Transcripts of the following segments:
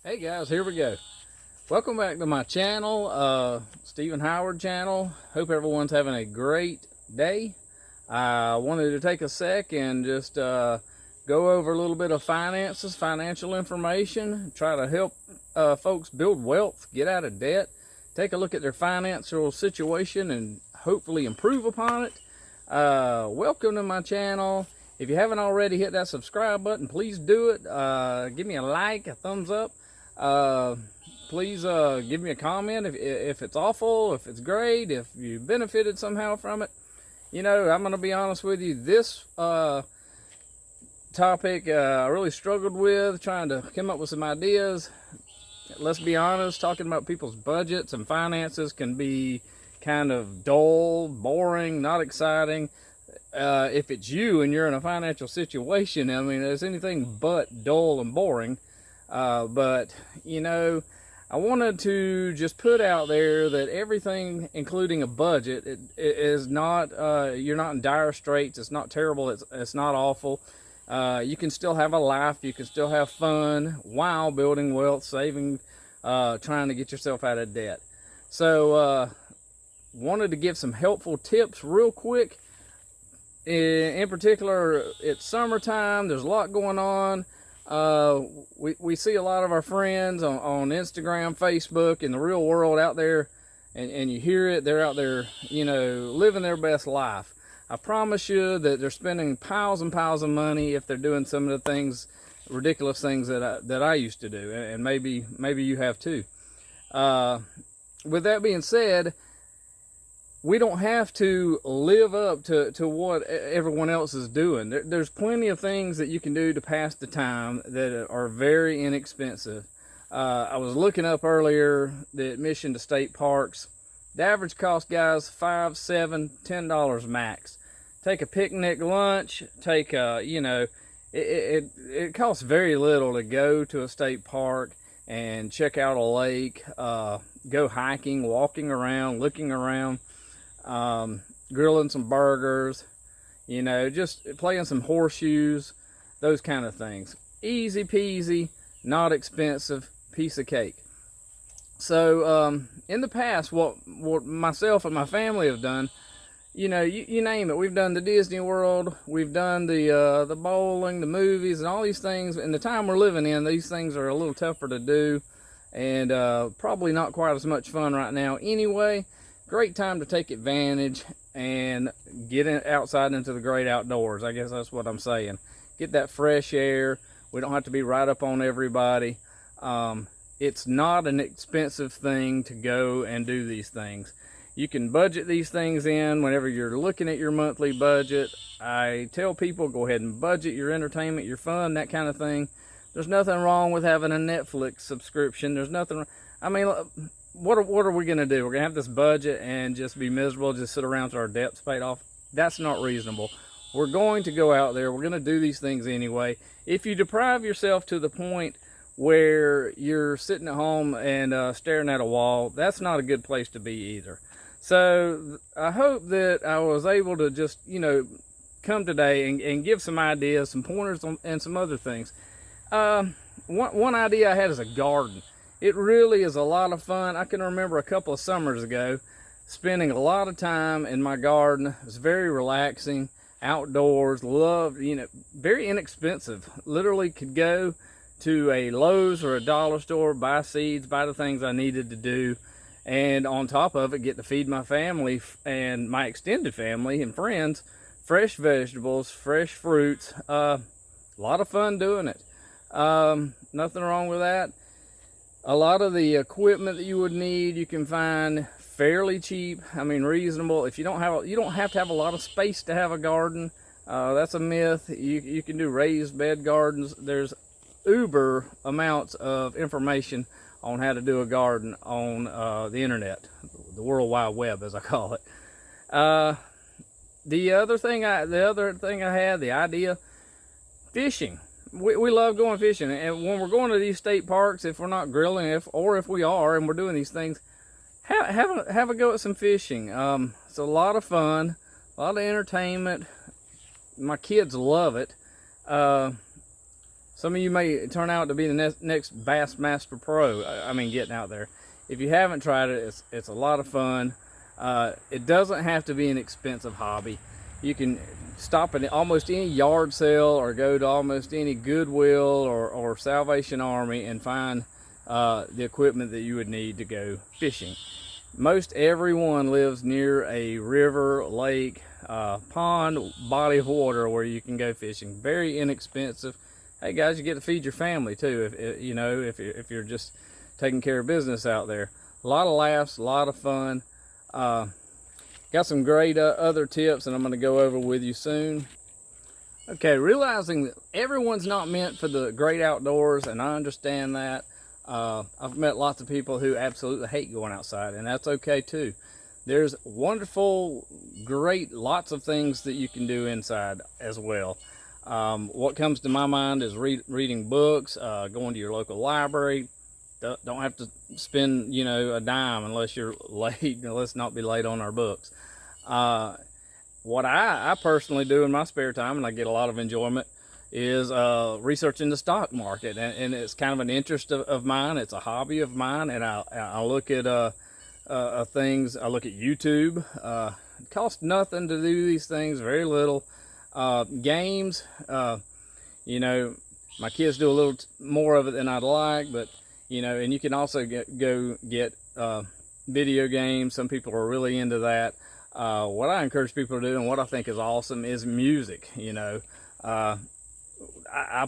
Hey guys, here we go. Welcome back to my channel, Stephen Howard channel. Hope everyone's having a great day. I wanted to take a sec and just go over a little bit of finances, financial information, try to help folks build wealth, get out of debt, take a look at their financial situation and hopefully improve upon it. Welcome to my channel. If you haven't already hit that subscribe button, please do it. Give me a like, a thumbs up. Please give me a comment if it's awful, if it's great, if you benefited somehow from it. You know, I'm going to be honest with you. This topic I really struggled with, trying to come up with some ideas. Let's be honest, talking about people's budgets and finances can be kind of dull, boring, not exciting. If it's you and you're in a financial situation, I mean, it's anything but dull and boring. But, you know, I wanted to just put out there that everything, including a budget, it is not, you're not in dire straits. It's not terrible. It's not awful. You can still have a life. You can still have fun while building wealth, saving, trying to get yourself out of debt. So, wanted to give some helpful tips real quick. In particular, it's summertime. There's a lot going on. We see a lot of our friends on Instagram, Facebook, in the real world out there, and you hear it. They're out there, you know, living their best life. I promise you that they're spending piles and piles of money if they're doing some of the things, ridiculous things that I used to do, and maybe you have too. With that being said, we don't have to live up to what everyone else is doing. There's plenty of things that you can do to pass the time that are very inexpensive. I was looking up earlier the admission to state parks. The average cost, guys, $5, $7, $10 max. Take a picnic lunch. Take a, you know, it costs very little to go to a state park and check out a lake, go hiking, walking around, looking around. Grilling some burgers, you know, just playing some horseshoes, those kind of things. Easy peasy, not expensive, piece of cake. So in the past, what myself and my family have done, you know, you name it. We've done the Disney World, we've done the bowling, the movies, and all these things. In the time we're living in, these things are a little tougher to do, and probably not quite as much fun right now anyway. Great time to take advantage and get outside into the great outdoors. I guess that's what I'm saying. Get that fresh air. We don't have to be right up on everybody. It's not an expensive thing to go and do these things. You can budget these things in whenever you're looking at your monthly budget. I tell people, go ahead and budget your entertainment, your fun, that kind of thing. There's nothing wrong with having a Netflix subscription. There's nothing, I mean, what are we going to do? We're going to have this budget and just be miserable, just sit around till our debt's paid off? That's not reasonable. We're going to go out there. We're going to do these things anyway. If you deprive yourself to the point where you're sitting at home and staring at a wall, that's not a good place to be either. So I hope that I was able to just, you know, come today and give some ideas, some pointers and some other things. One idea I had is a garden. It really is a lot of fun. I can remember a couple of summers ago spending a lot of time in my garden. It was very relaxing, outdoors, loved, you know, very inexpensive. Literally could go to a Lowe's or a dollar store, buy seeds, buy the things I needed to do, and on top of it, get to feed my family and my extended family and friends fresh vegetables, fresh fruits. A lot of fun doing it. Nothing wrong with that. A lot of the equipment that you would need, you can find fairly cheap. I mean, reasonable. If you don't have to have a lot of space to have a garden. That's a myth. You can do raised bed gardens. There's uber amounts of information on how to do a garden on the internet, the World Wide Web, as I call it. The other thing I had, the idea, fishing. We love going fishing, and when we're going to these state parks, if we're not grilling, if we are and we're doing these things, have a go at some fishing. It's a lot of fun, a lot of entertainment. My kids love it. Some of you may turn out to be the next Bassmaster Pro. I mean, getting out there. If you haven't tried it, it's a lot of fun. It doesn't have to be an expensive hobby. You can stop at almost any yard sale or go to almost any Goodwill or Salvation Army and find the equipment that you would need to go fishing. Most everyone lives near a river, lake, pond, body of water where you can go fishing. Very inexpensive. Hey guys, you get to feed your family too, if you're just taking care of business out there. A lot of laughs, a lot of fun. Got some great other tips, and I'm going to go over with you soon. Okay, realizing that everyone's not meant for the great outdoors, and I understand that. I've met lots of people who absolutely hate going outside, and that's okay too. There's wonderful, great, lots of things that you can do inside as well. What comes to my mind is reading books, going to your local library. Don't have to spend, a dime unless you're late. Let's not be late on our books. What I personally do in my spare time, and I get a lot of enjoyment, is researching the stock market. And it's kind of an interest of mine. It's a hobby of mine. And I look at things. I look at YouTube. It costs nothing to do these things, very little. Games, my kids do a little more of it than I'd like, but and you can also get video games. Some people are really into that. What I encourage people to do, and what I think is awesome, is music. I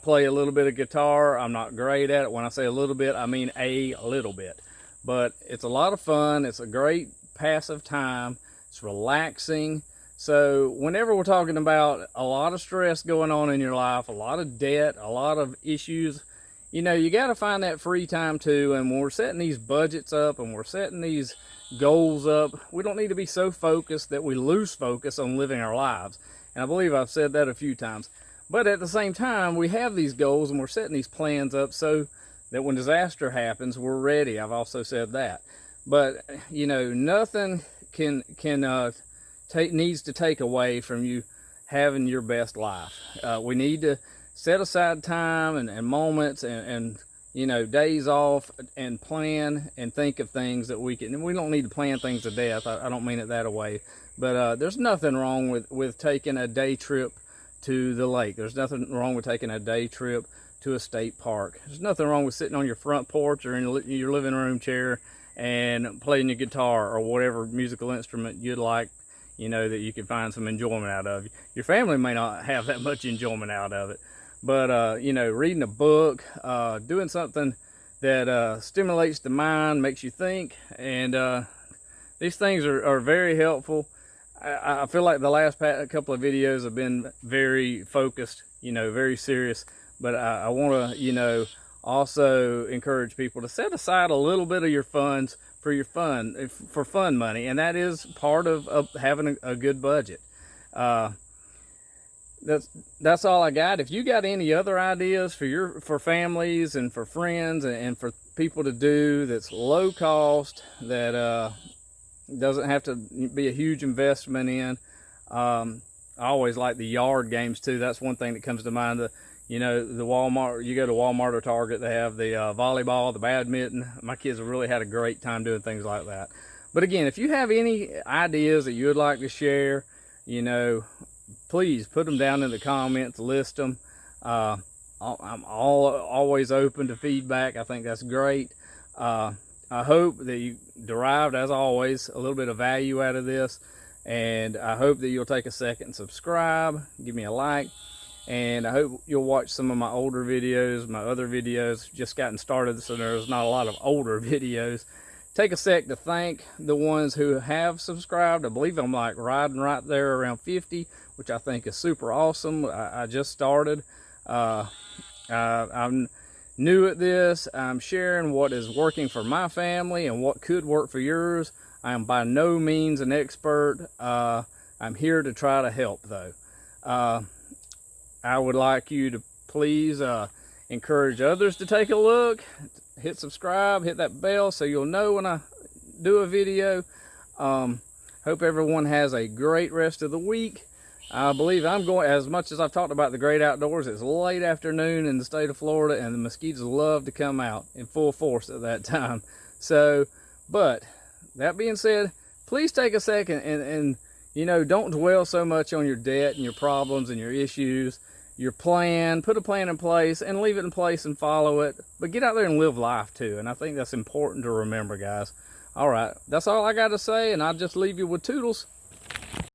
play a little bit of guitar. I'm not great at it. When I say a little bit, I mean a little bit, but it's a lot of fun. It's a great passive time. It's relaxing. So whenever we're talking about a lot of stress going on in your life, a lot of debt, a lot of issues, you got to find that free time too. And when we're setting these budgets up and we're setting these goals up, we don't need to be so focused that we lose focus on living our lives. And I believe I've said that a few times. But at the same time, we have these goals and we're setting these plans up so that when disaster happens, we're ready. I've also said that. But, nothing needs to take away from you having your best life. We need to set aside time and moments and days off and plan and think of things that we can. And we don't need to plan things to death. I don't mean it that way. But there's nothing wrong with taking a day trip to the lake. There's nothing wrong with taking a day trip to a state park. There's nothing wrong with sitting on your front porch or in your living room chair and playing your guitar or whatever musical instrument you'd like, that you can find some enjoyment out of. Your family may not have that much enjoyment out of it, but reading a book, doing something that stimulates the mind, makes you think, and these things are very helpful. I feel like the last couple of videos have been very focused, very serious, but I want to, also encourage people to set aside a little bit of your funds for fun money, and that is part of having a good budget. That's all I got. If you got any other ideas for families and for friends and for people to do that's low cost, that doesn't have to be a huge investment in, I always like the yard games too. That's one thing that comes to mind. The Walmart, you go to Walmart or Target, they have the volleyball, the badminton. My kids have really had a great time doing things like that. But again, if you have any ideas that you would like to share, please put them down in the comments, list them. I'm always open to feedback. I think that's great. I hope that you derived, as always, a little bit of value out of this. And I hope that you'll take a second and subscribe, give me a like. And I hope you'll watch some of my older videos. My other videos just gotten started, so there's not a lot of older videos. Take a sec to thank the ones who have subscribed. I believe I'm like riding right there around 50, which I think is super awesome. I just started. I'm new at this. I'm sharing what is working for my family and what could work for yours. I am by no means an expert. I'm here to try to help though. I would like you to please encourage others to take a look, hit subscribe, hit that bell so you'll know when I do a video. Hope everyone has a great rest of the week. I believe I'm going, as much as I've talked about the great outdoors, it's late afternoon in the state of Florida, and the mosquitoes love to come out in full force at that time. So, but that being said, please take a second and you know, don't dwell so much on your debt and your problems and your issues. Your plan, put a plan in place and leave it in place and follow it. But get out there and live life too. And I think that's important to remember, guys. All right, that's all I got to say, and I'll just leave you with toodles.